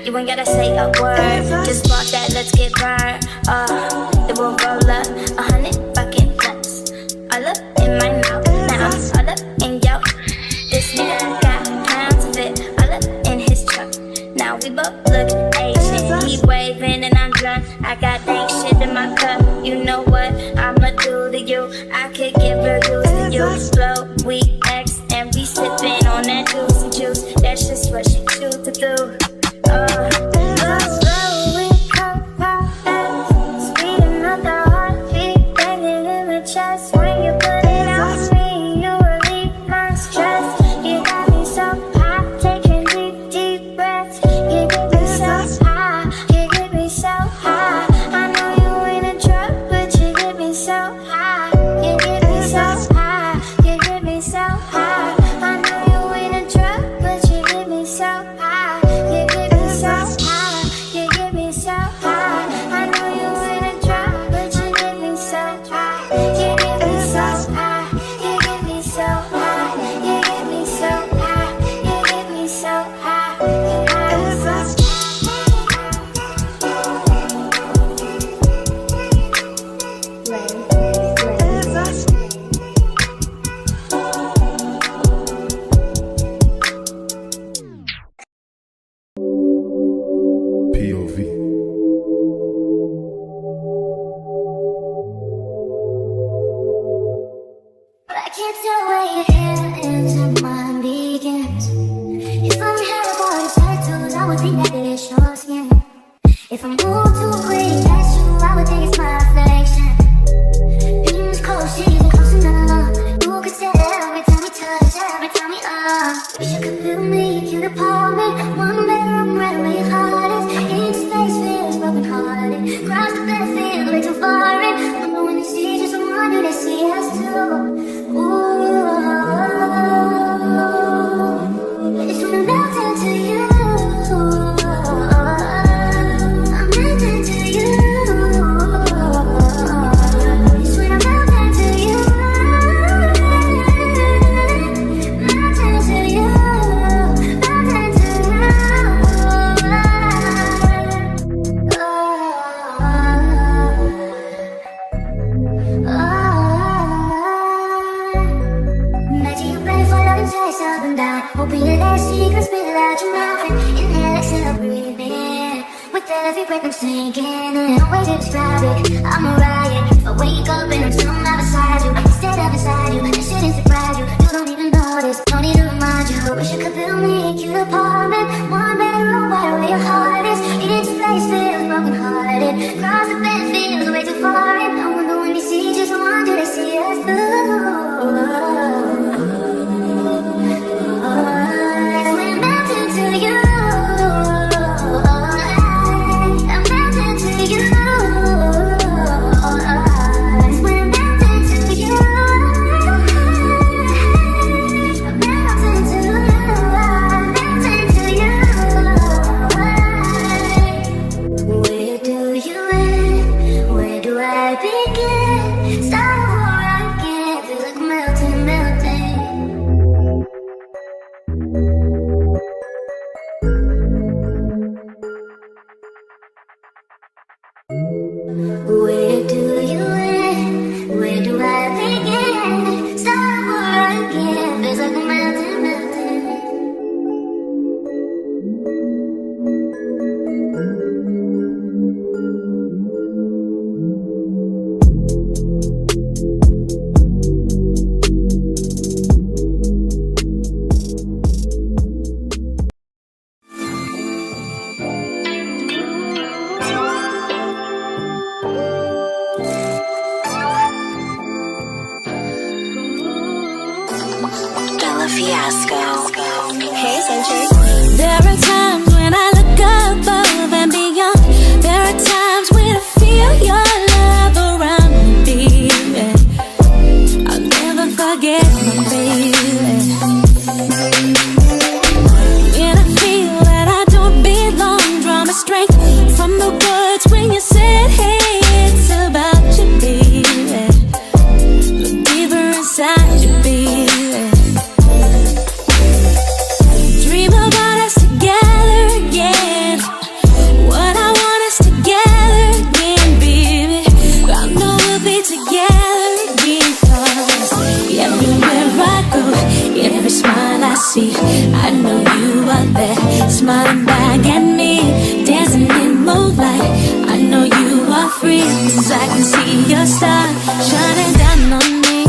You ain't gotta say a word, just walk that, let's get burned. It will roll up 100 fucking blunts, all up in my mouth, now all up in yo. This nigga got pounds of it, all up in his truck. Now we both look Asian, he waving and I'm drunk. I got dank shit in my cup, you know what I'ma do to you. I could give reviews to you, blow, we X, and we sipping on that juice. That's just what she choose to do. Where do you end? Where do I begin? Start over again. Feels like a mountain melting. There are times when I look above and beyond. There are times when I feel your love around me, baby. I'll never forget my baby. When I feel that I don't belong, draw my strength from the words when you said, hey, it's about you, baby. Look deeper inside you, baby. See, I know you are there, smiling back at me, dancing in moonlight. I know you are free, 'cause I can see your star shining down on me.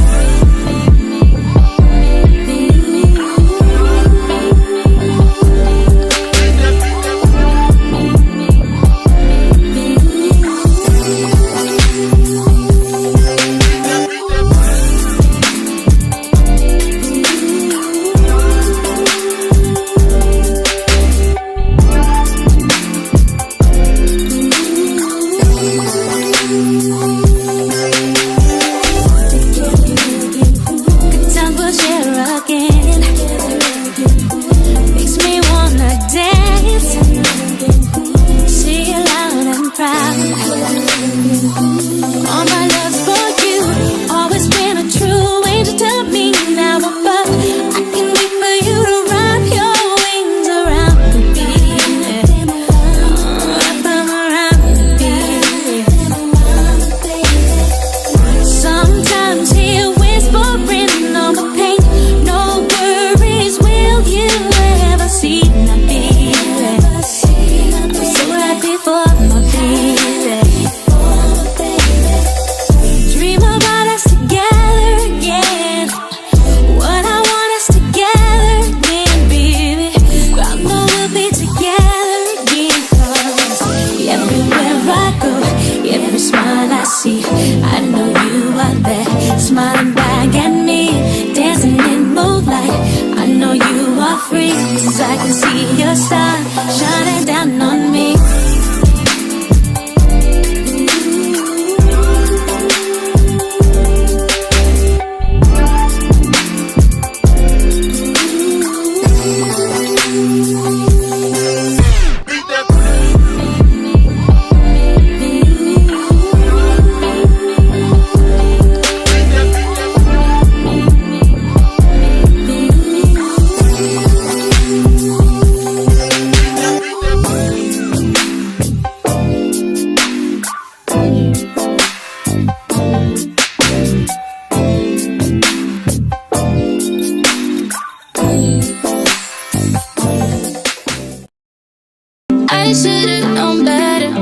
I should've known better.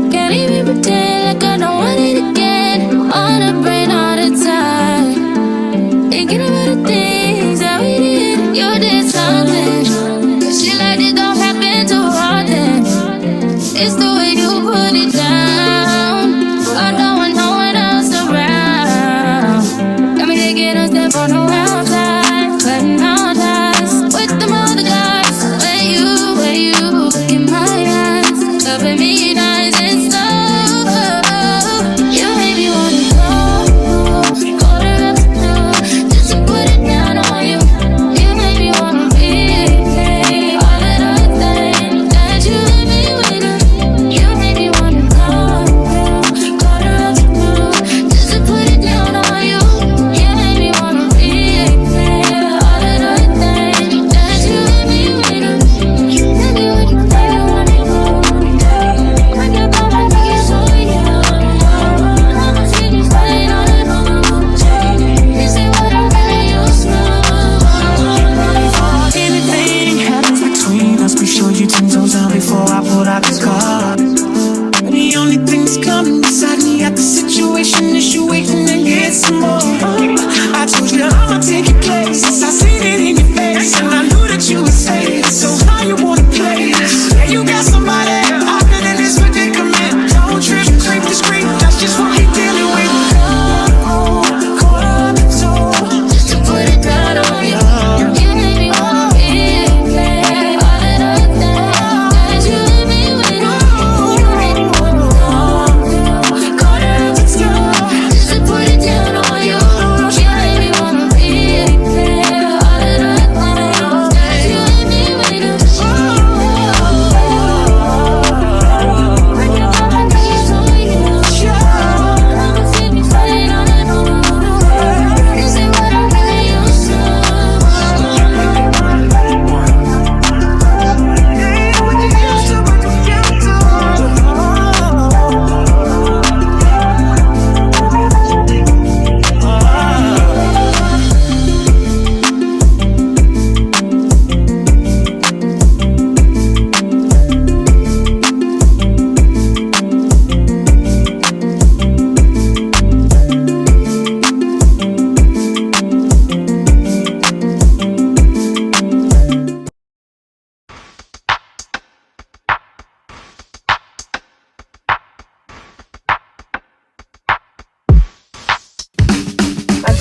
Can't even pretend like I don't want it again. On the brain all the time, thinking about the things that we did. You did something, shit like this don't happen too often. It's the way you put it down. I don't want no one else around. Got me taking a step on the wrong side, cutting all ties with them other guys. Where you look in my eyes,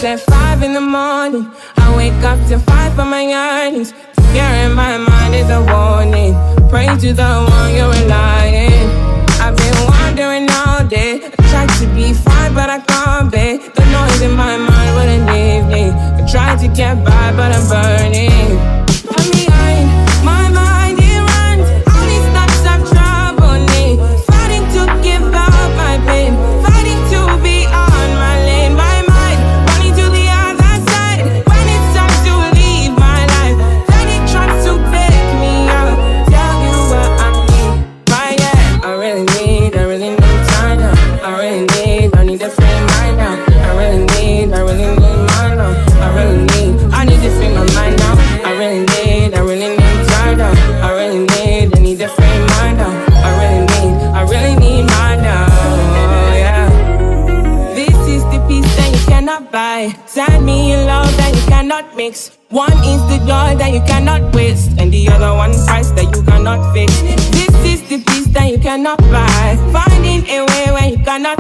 at 5 in the morning. I wake up to fight for my earnings. Fear in my mind is a warning. Pray to the one you're relying. I've been wandering all day. I tried to be fine, but I can't be. The noise in my mind wouldn't leave me. I tried to get by, but I'm burning. I'm behind, my mind it runs. All these thoughts have troubled me. Fighting to give up my pain. Fighting to be on my lane. My mind running to the other side. When it's time to leave my life, then it tries to take me out. Tell you what I need, right? Yeah, I really need time now. I need to free mind now. I really need mine now. I need to free my mind now. I really need time now. I need to free mind now. I really need mine now. Yeah. This is the peace that you cannot buy. Send me a love that you cannot mix. One is the joy that you cannot waste, and the other one price that you cannot fix. This is the peace that you cannot buy. Finding a way where you cannot